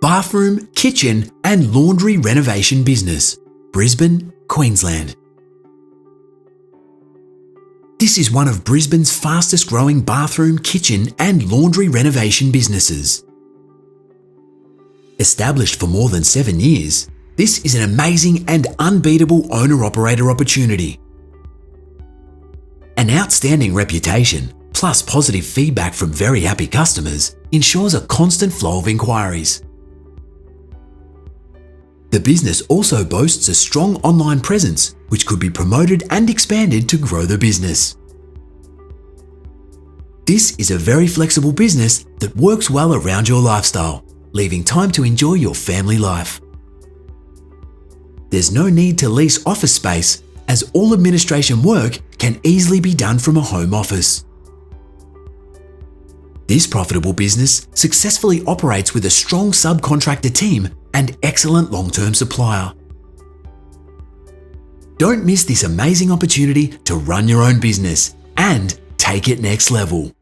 bathroom, kitchen and laundry renovation business, Brisbane, Queensland. This is one of Brisbane's fastest growing bathroom, kitchen and laundry renovation businesses. Established for more than 7 years, this is an amazing and unbeatable owner-operator opportunity. An outstanding reputation, plus positive feedback from very happy customers, ensures a constant flow of inquiries. The business also boasts a strong online presence, which could be promoted and expanded to grow the business. This is a very flexible business that works well around your lifestyle, leaving time to enjoy your family life. There's no need to lease office space, as all administration work can easily be done from a home office. This profitable business successfully operates with a strong subcontractor team and excellent long-term supplier. Don't miss this amazing opportunity to run your own business and take it next level.